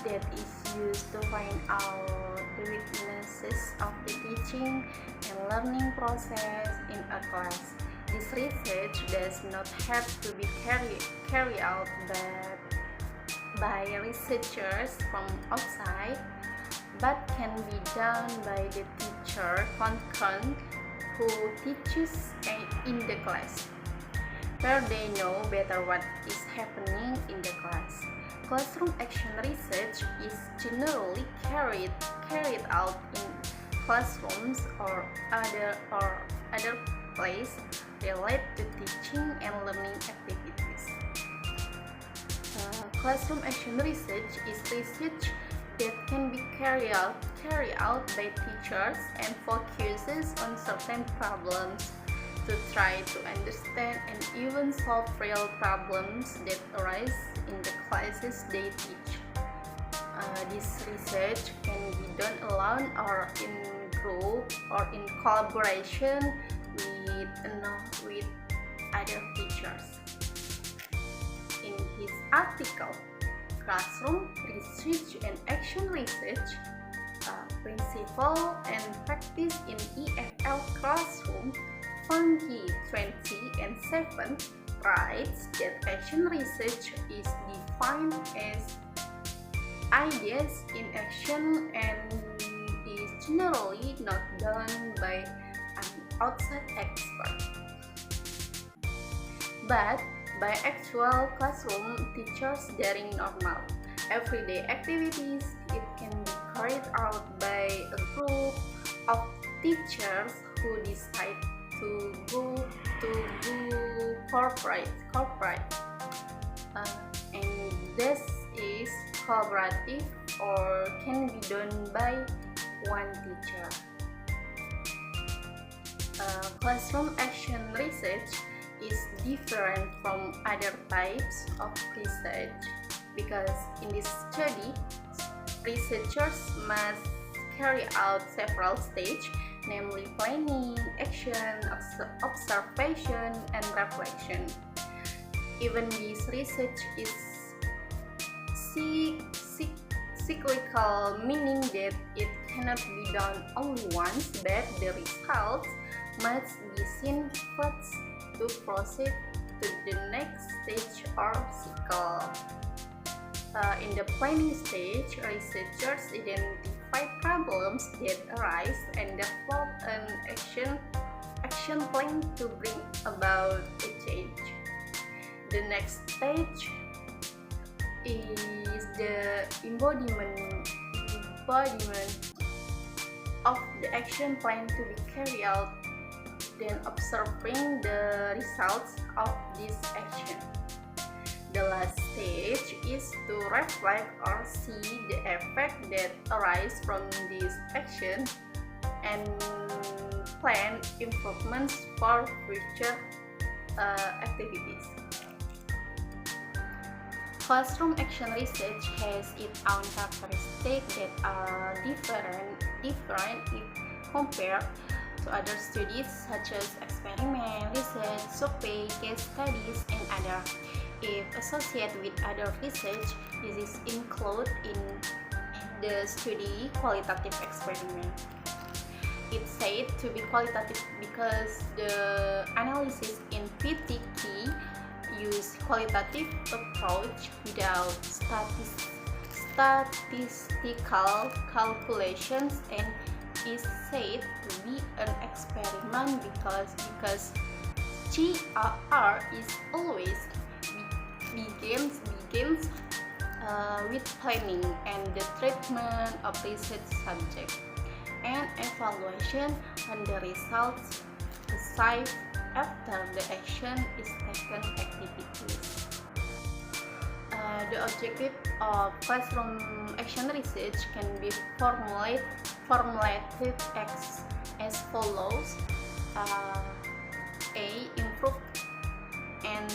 that is used to find out the weaknesses of the teaching and learning process in a class. This research does not have to be carried out by researchers from outside, but can be done by the teacher concerned who teaches in the class, where they know better what is happening in the class. Classroom action research is generally carried out in classrooms or other places related to teaching and learning activities. Classroom action research is research that can be carried out by teachers and focuses on certain problems to try to understand and even solve real problems that arise in the classes they teach. This research can be done alone or in group or in collaboration with other teachers. In his article, Classroom Research and Action Research, Principle and Practice in EFL Classroom, Fungi 2007 writes that action research is defined as ideas in action and is generally not done by an outside expert, but by actual classroom teachers during normal, everyday activities. It can be carried out by a group of teachers who decide to go corporate, and this is collaborative or can be done by one teacher. Classroom action research is different from other types of research because in this study, researchers must carry out several stages, namely planning, action, observation, and reflection. Even this research is cyclical, meaning that it cannot be done only once, but the results must be seen first to proceed to the next stage or cycle. In the planning stage, researchers identify problems that arise and develop an action plan to bring about a change. The next stage is the embodiment of the action plan to be carried out, then observing the results of this action. The last stage is to reflect or see the effect that arises from this action and plan improvements for future activities. Classroom action research has its own characteristics that are different if compared to other studies such as experiment, research, survey, case studies, and other. If associated with other research, this is included in the study qualitative experiment. It's said to be qualitative because the analysis in PTK use qualitative approach without statistical calculations and is said to be an experiment because GRR is always begins with planning and the treatment of research subject and evaluation on the results achieved after the action is taken activities. The objective of classroom action research can be formulated as follows. A. Improve and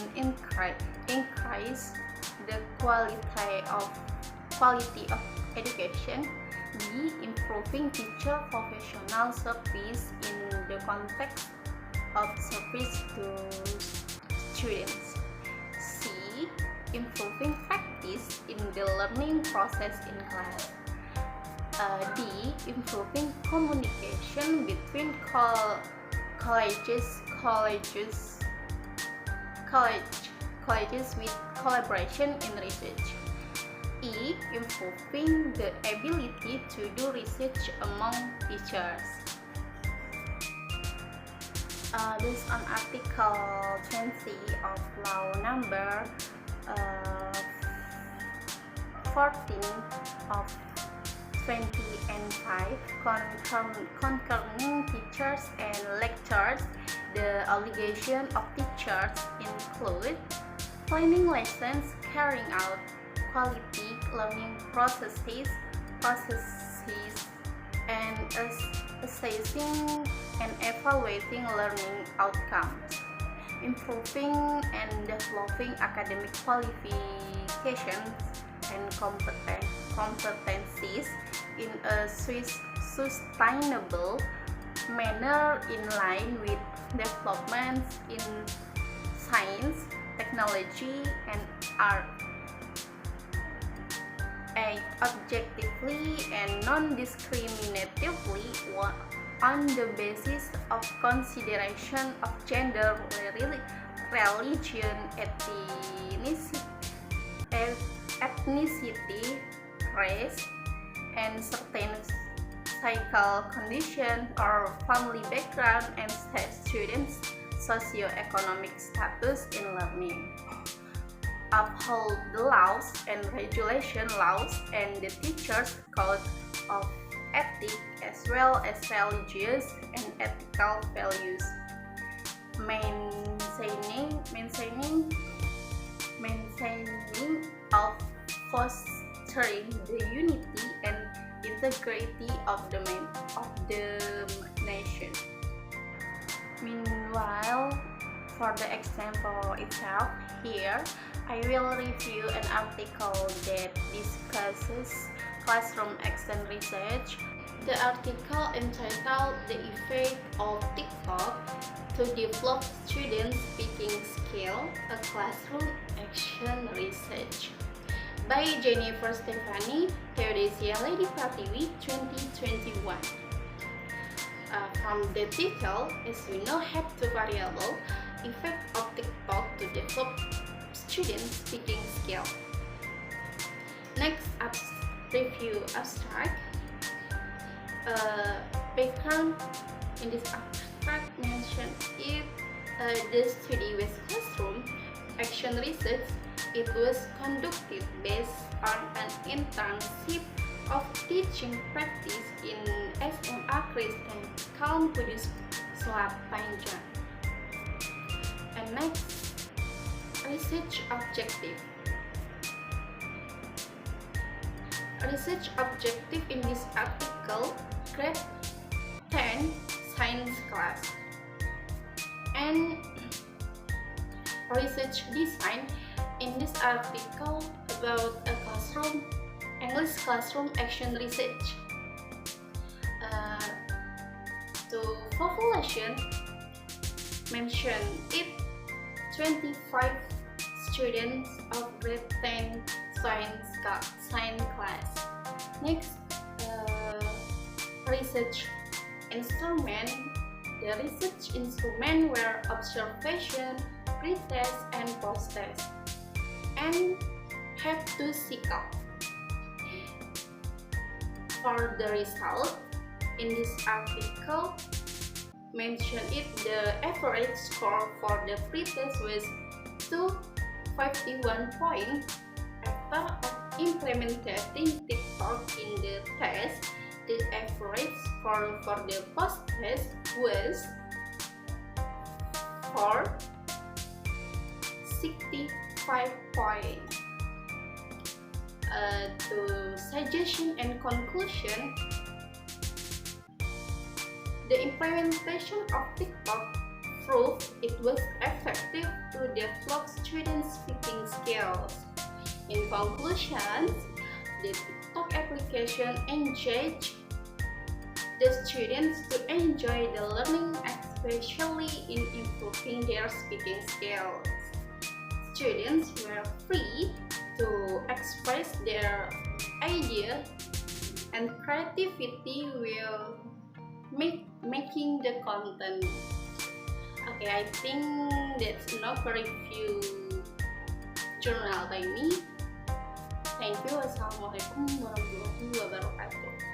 increase the quality of education. B. Improving teacher professional service in the context of service to students. C. Improving practice in the learning process in class. D. Improving communication between colleges with collaboration in research. E. Improving the ability to do research among teachers. Based on Article 20 of Law Number 14 of 2005 concerning teachers and lecturers, the obligation of teachers include planning lessons, carrying out quality learning processes, and assessing and evaluating learning outcomes, improving and developing academic qualifications and competencies in a sustainable manner in line with developments in science, technology, and art. Objectively and non-discriminatively on the basis of consideration of gender, religion, ethnicity, race, and certain psychical condition or family background and students' socio-economic status in learning. Uphold the laws and regulation laws and the teachers' code of ethics as well as religious and ethical values, maintaining of fostering the unity and integrity of the nation. Meanwhile, for the example itself, here I will review an article that discusses classroom action research. The article entitled "The Effect of TikTok to Develop Students' Speaking Skill: A Classroom Action Research" by Jennifer Stefani, Theodosia Lady Pratiwi, 2021. From the title, as we know, have two variables: effect of TikTok to develop students' speaking skill. Next, review abstract. Background in this abstract mentioned is the study with classroom action research. It was conducted based on an internship of teaching practice in SMA Kristen Kaum Kudus Selat Panjang. And next, research objective. Research objective in this article, grade 10 science class. And research design in this article about a classroom, English classroom action research. To population, mention it 25 students of grade 10 science class. Next, research instrument. The research instrument were observation, pre-test, and post-test, and have to seek out. For the result, in this article, mention it the average score for the pre-test was 251 points. After implementing TikTok in the test, the average score for the post-test was 65 points. To suggestion and conclusion, the implementation of TikTok proved it was effective to develop students' speaking skills. In conclusion, the TikTok application engaged the students to enjoy the learning, especially in improving their speaking skills. Students were free to express their idea, and creativity will making the content. Okay, I think that's enough for review jurnal by me. Thank you. Wassalamualaikum warahmatullahi wabarakatuh.